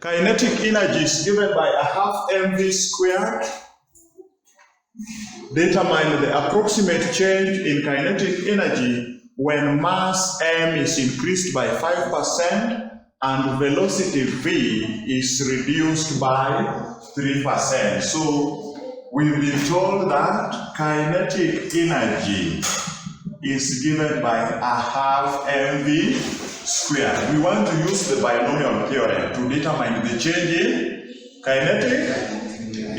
Kinetic energy is given by a half mv squared. Determine the approximate change in kinetic energy when mass m is increased by 5% and velocity v is reduced by 3%. So we've been told that kinetic energy is given by a half mv squared. We want to use the binomial theorem to determine the change in kinetic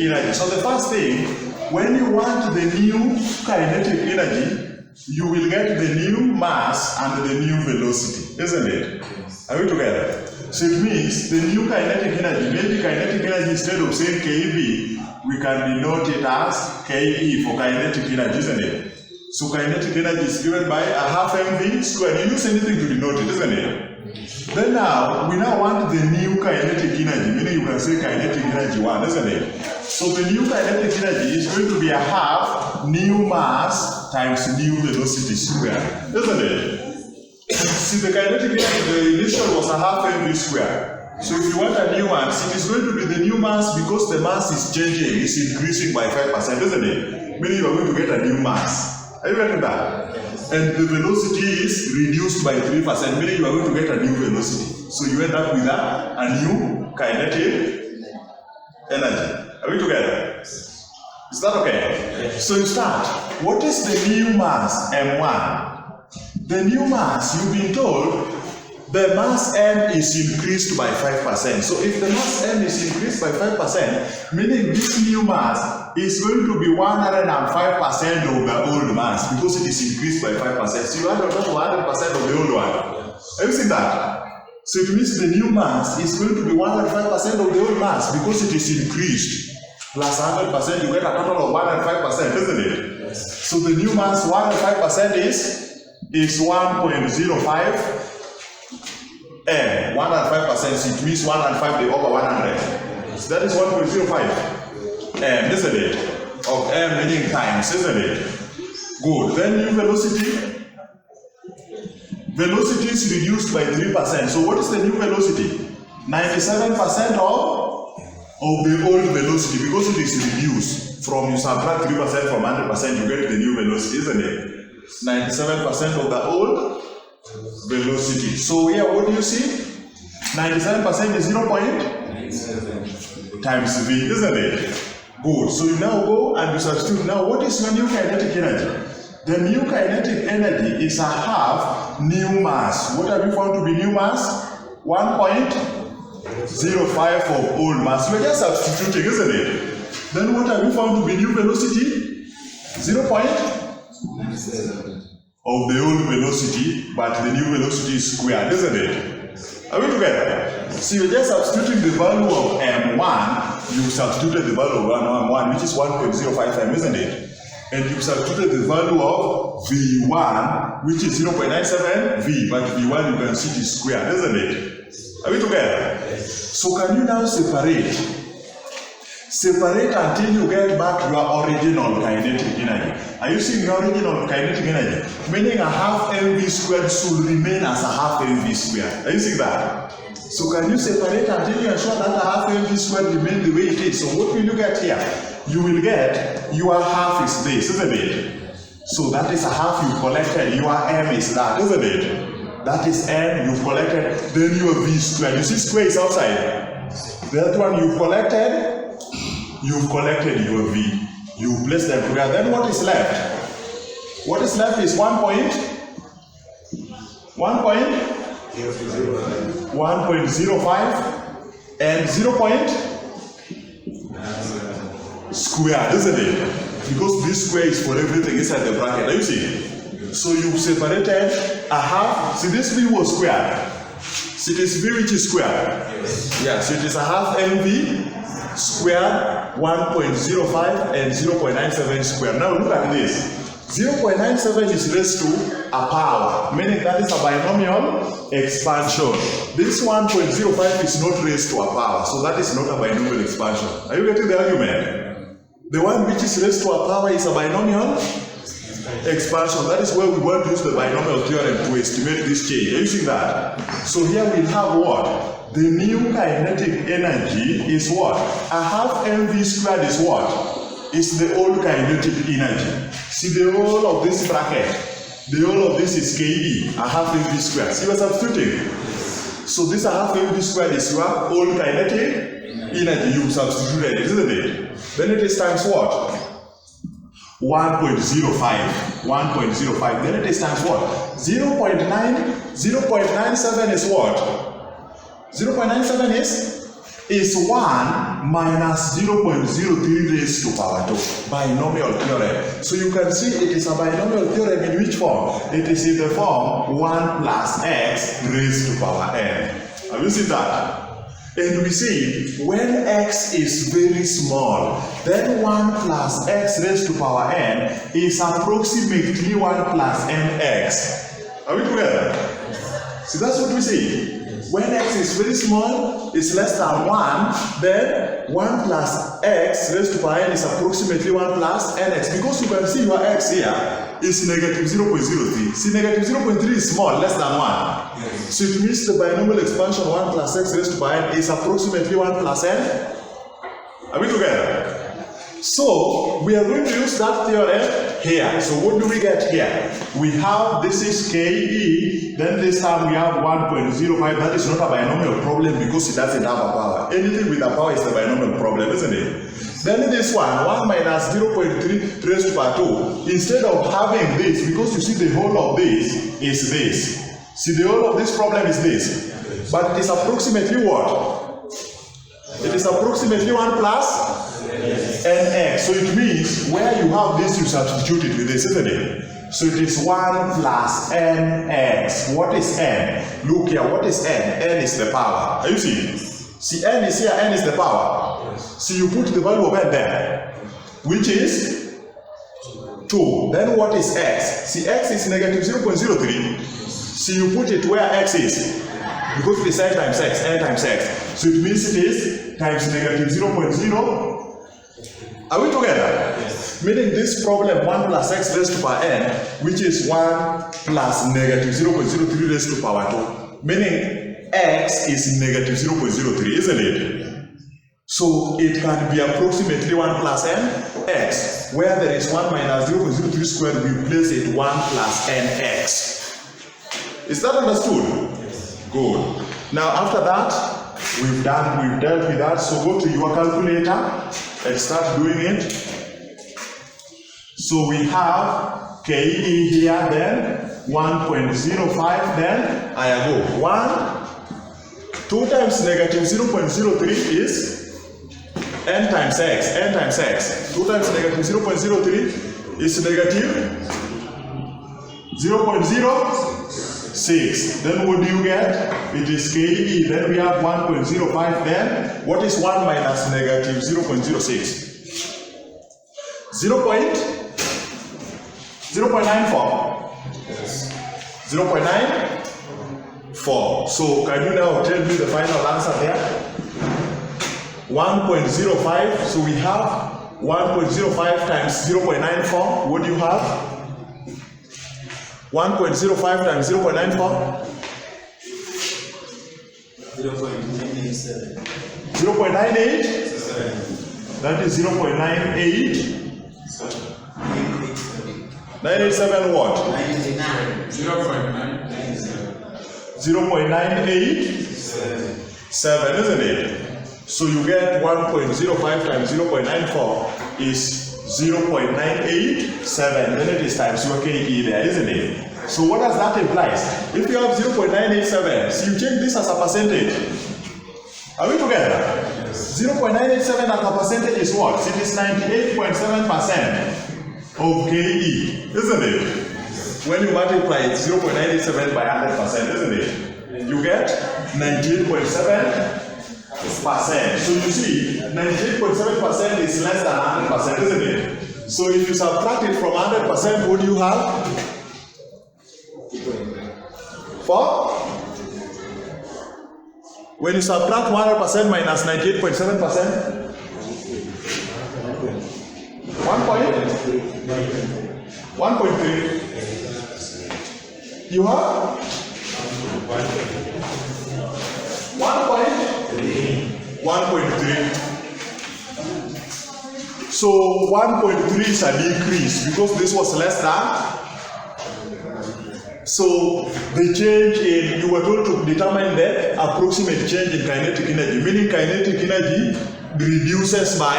energy. So the first thing, when you want the new kinetic energy, you will get the new mass and the new velocity, isn't it? Are we together? So it means the new kinetic energy, maybe kinetic energy, instead of saying KV, we can denote it as KE for kinetic energy, isn't it? So kinetic energy is given by a half mv squared. You use anything to denote it, isn't it? Then now, we now want the new kinetic energy, meaning you can say kinetic energy 1, isn't it? So the new kinetic energy is going to be a half new mass times new velocity squared, isn't it? See, the kinetic energy, the initial was a half mv squared. So if you want a new mass, it is going to be the new mass because the mass is changing, it's increasing by 5%, isn't it? Meaning you are going to get a new mass. Are you getting that? And the velocity is reduced by 3%, meaning you are going to get a new velocity. So you end up with a new kinetic energy. Are we together? Is that okay? Yes. So you start. What is the new mass, M1? The new mass, you've been told, the mass M is increased by 5%. So if the mass M is increased by 5%, meaning this new mass is going to be 105% of the old mass because it is increased by 5%. So you add on top of 100% of the old one. Have you seen that? So it means the new mass is going to be 105% of the old mass because it is increased. Plus 100%, you get a total of 105%, isn't it? Yes. So the new mass 105% is 1.05 M. 105%, so it means 105 over 100. So that is 1.05 M, isn't it? Of M meaning times, isn't it? Good. Then new velocity. Velocity is reduced by 3%. So what is the new velocity? 97% of the old velocity because it is reduced. From you subtract 3% from 100%, you get the new velocity, isn't it? 97% of the old velocity. So here, what do you see? 97% is 0.97 times V, isn't it? Good. So you now go and you substitute. Now, what is your new kinetic energy? The new kinetic energy is a half new mass. What have you found to be new mass? 1.05 of old mass. You are just substituting, isn't it? Then what have you found to be new velocity? 0.97 of the old velocity, but the new velocity is squared, isn't it? Are we together? So you're just substituting the value of M1, you substituted the value of 1, which is 1.05 M, isn't it? And you substituted the value of V1, which is 0.97 V, but V1 you can see it is squared, isn't it? Are we together? So can you now separate? Separate until you get back your original kinetic energy. Are you seeing your original kinetic energy? Meaning a half mv squared should remain as a half mv squared. Are you seeing that? So can you separate until you ensure that a half mv squared remains the way it is? So what will you get here? You will get your half is this, isn't it? So that is a half you collected. Your m is that, isn't it? That is m you've collected. Then your v squared. You see square is outside. That one you've collected your V. You place them together. Then what is left? What is left is 1.05 and 0. Squared, isn't it? Because this square is for everything inside the bracket. Are you seeing? So you separated a half. See, this V was squared. See, this V which is squared. Yes, it is a half mv squared, 1.05 and 0.97 squared. Now look at this. 0.97 is raised to a power, meaning that is a binomial expansion. This 1.05 is not raised to a power, so that is not a binomial expansion. Are you getting the argument? The one which is raised to a power is a binomial expansion. That is where we want to use the binomial theorem to estimate this change. Are you seeing that? So here we have what? the new kinetic energy is what? A half mv squared is what? Is the old kinetic energy. See the whole of this bracket, the whole of this is KE, a half mv squared. See, we're substituting. So this a half mv squared is your old kinetic energy. You substituted it, isn't it? Then it is times what? 1.05. Then it is times what? 0.97 is what? 0.97 is 1 minus 0.03 raised to power 2. Binomial theorem. So you can see it is a binomial theorem in which form? It is in the form 1 plus x raised to power n. Have you seen that? And we see when x is very small, then 1 plus x raised to power n is approximately 1 plus nx. Are we together? See, that's what we see. When x is very small, it's less than 1, then 1 plus x raised to power n is approximately 1 plus nx. Because you can see your x here is negative 0.03. See, negative 0.3 is small, less than 1. So it means the binomial expansion 1 plus x raised to power n is approximately 1 plus n. Are we together? So we are going to use that theorem here. So what do we get here? We have, this is KE, then this time we have 1.05. That is not a binomial problem because it doesn't have a power. Anything with a power is the binomial problem, isn't it? Then this one, 1 minus 0.3 raised to power 2. Instead of having this, because you see the whole of this is this. See, the whole of this problem is this. But it is approximately what? It is approximately 1 plus nx. So it means where you have this, you substitute it with this, isn't it? So it is 1 plus nx. What is n? Look here, what is n? N is the power. Are you seeing? See, n is here, n is the power. So you put the value of n there, which is 2. Then what is x? See, x is negative 0.03. So you put it where x is. Because it is n times x, n times x. So it means it is times negative 0.0. Are we together? Yes. Meaning this problem 1 plus x raised to power n, which is 1 plus negative 0.03 raised to power 2. Meaning x is negative 0.03, isn't it? So it can be approximately 1 plus n x. Where there is 1 minus 0.03 squared, we place it 1 plus nx. Is that understood? Yes. Good. Now after that, we've dealt with that. So go to your calculator and start doing it. So we have KE here, then 1.05, then I go 2 times negative 0.03 is n times x, n times x. 2 times negative 0.03 is negative 0.06. Then what do you get? It is KE. Then we have 1.05. Then what is 1 minus negative 0.06? 0.94. 0.94. So can you now tell me the final answer there? 1.05. So we have 1.05 times 0.94. What do you have? 1.05 times 0.94? 0.987. 0.98? That is 0.98. 987 what? 99. 0.987, isn't it? So you get 1.05 times 0.94 is 0.987. Then it is times your KE there, isn't it? So what does that imply? If you have 0.987, so you change this as a percentage. Are we together? Yes. 0.987 as a percentage is what? It is 98.7% of KE, isn't it? When you multiply it 0.987 by 100%, isn't it? You get 98.7%. So you see, 98.7% is less than 100%, isn't it? So if you subtract it from 100%, what do you have? 4? When you subtract 100% minus 98.7%, 1.3. You have? 1.3. So 1.3 is a decrease because this was less than. So the change in, you were told to determine the approximate change in kinetic energy, meaning kinetic energy reduces by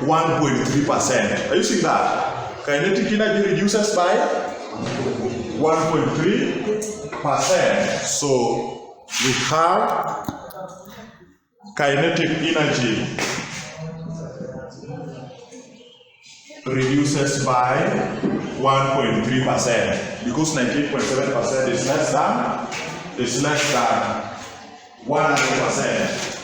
1.3%. Are you seeing that? Kinetic energy reduces by 1.3%. So we have kinetic energy reduces by 1.3% because 98.7% is less than 100%.